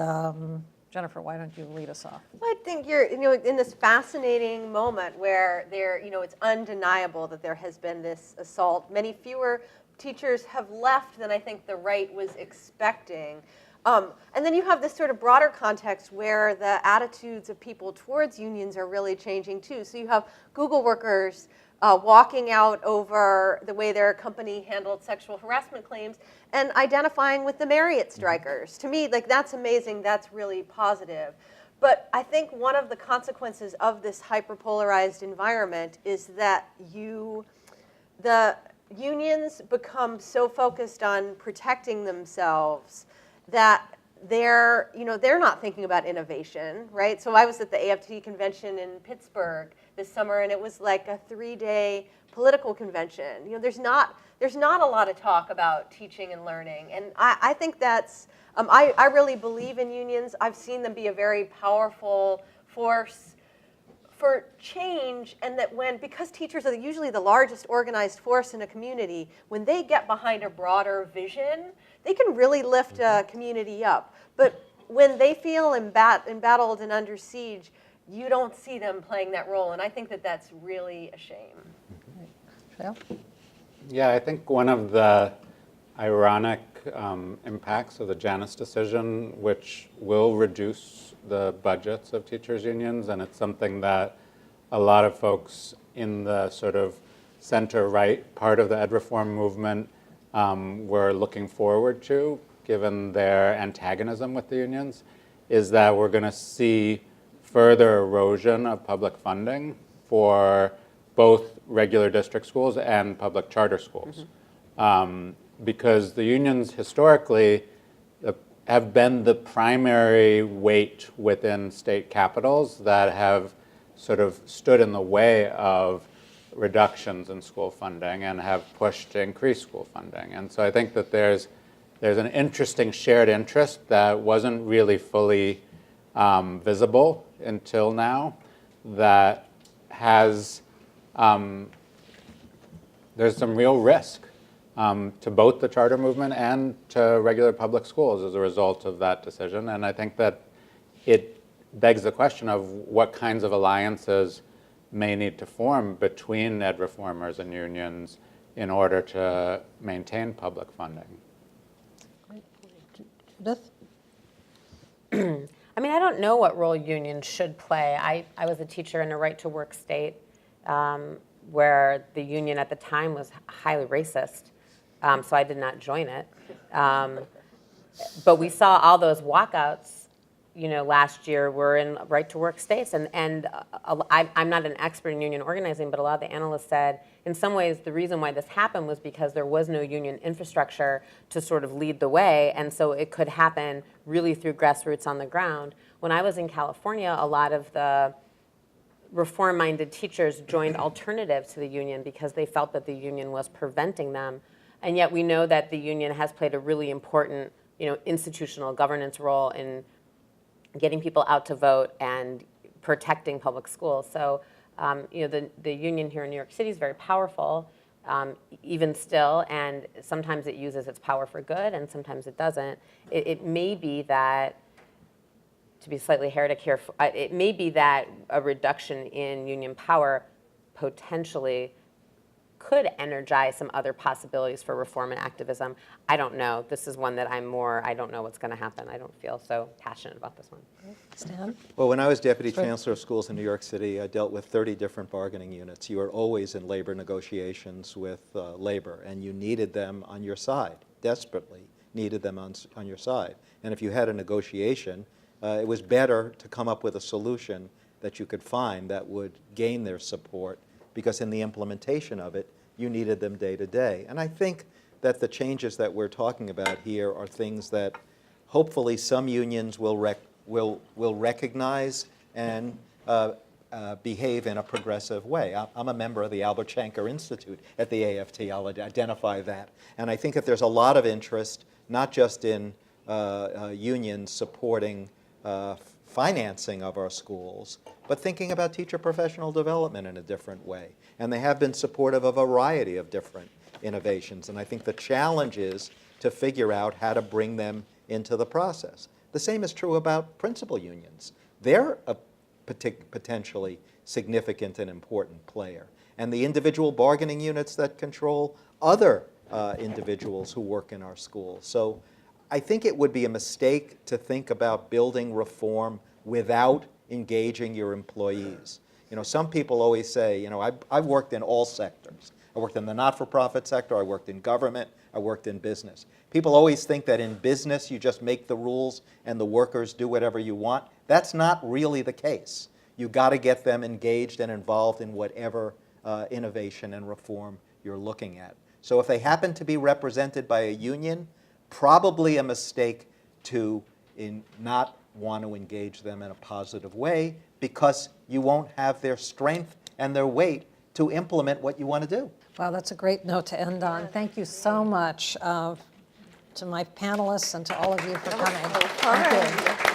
Jennifer, why don't you lead us off? Well, I think you're, in this fascinating moment where it's undeniable that there has been this assault. Many fewer teachers have left than I think the right was expecting. And then you have this sort of broader context where the attitudes of people towards unions are really changing too. So you have Google workers walking out over the way their company handled sexual harassment claims and identifying with the Marriott strikers. To me, that's amazing. That's really positive. But I think one of the consequences of this hyperpolarized environment is that the unions become so focused on protecting themselves that they're not thinking about innovation, right? So I was at the AFT convention in Pittsburgh this summer, and it was like a 3-day political convention. There's not a lot of talk about teaching and learning, and I think that's I really believe in unions. I've seen them be a very powerful force for change, and that because teachers are usually the largest organized force in a community, when they get behind a broader vision, they can really lift a community up. But when they feel embattled and under siege, you don't see them playing that role, and I think that that's really a shame. Shale? Yeah, I think one of the ironic impacts of the Janus decision, which will reduce the budgets of teachers' unions, and it's something that a lot of folks in the sort of center-right part of the ed reform movement were looking forward to, given their antagonism with the unions, is that we're going to see further erosion of public funding for both regular district schools and public charter schools. Because the unions historically have been the primary weight within state capitals that have sort of stood in the way of reductions in school funding and have pushed to increase school funding. And so I think that there's an interesting shared interest that wasn't really fully visible until now, that has, there's some real risk to both the charter movement and to regular public schools as a result of that decision. And I think that it begs the question of what kinds of alliances may need to form between ed reformers and unions in order to maintain public funding. Judith? I mean, I don't know what role unions should play. I was a teacher in a right-to-work state where the union at the time was highly racist, so I did not join it. But we saw all those walkouts, last year were in right-to-work states. And I'm not an expert in union organizing, but a lot of the analysts said, in some ways, the reason why this happened was because there was no union infrastructure to sort of lead the way, and so it could happen really through grassroots on the ground. When I was in California, a lot of the reform-minded teachers joined alternatives to the union because they felt that the union was preventing them. And yet we know that the union has played a really important, institutional governance role in getting people out to vote and protecting public schools. So, the union here in New York City is very powerful, even still, and sometimes it uses its power for good and sometimes it doesn't. It may be that, to be slightly heretic here, it may be that a reduction in union power potentially could energize some other possibilities for reform and activism. I don't know. This is one that I don't know what's going to happen. I don't feel so passionate about this one. Stan? Well, when I was Deputy Chancellor of Schools in New York City, I dealt with 30 different bargaining units. You were always in labor negotiations with labor, and you needed them on your side, desperately needed them on your side. And if you had a negotiation, it was better to come up with a solution that you could find that would gain their support, because in the implementation of it, you needed them day to day. And I think that the changes that we're talking about here are things that hopefully some unions will recognize and behave in a progressive way. I'm a member of the Albert Shanker Institute at the AFT. I'll identify that. And I think that there's a lot of interest, not just in unions supporting financing of our schools, but thinking about teacher professional development in a different way. And they have been supportive of a variety of different innovations. And I think the challenge is to figure out how to bring them into the process. The same is true about principal unions. They're a potentially significant and important player. And the individual bargaining units that control other individuals who work in our schools. So I think it would be a mistake to think about building reform without engaging your employees. Some people always say, I've worked in all sectors. I worked in the not-for-profit sector, I worked in government, I worked in business. People always think that in business you just make the rules and the workers do whatever you want. That's not really the case. You've got to get them engaged and involved in whatever innovation and reform you're looking at. So if they happen to be represented by a union, probably a mistake to not want to engage them in a positive way, because you won't have their strength and their weight to implement what you want to do. Wow, that's a great note to end on. Thank you so much to my panelists and to all of you for coming. Thank you.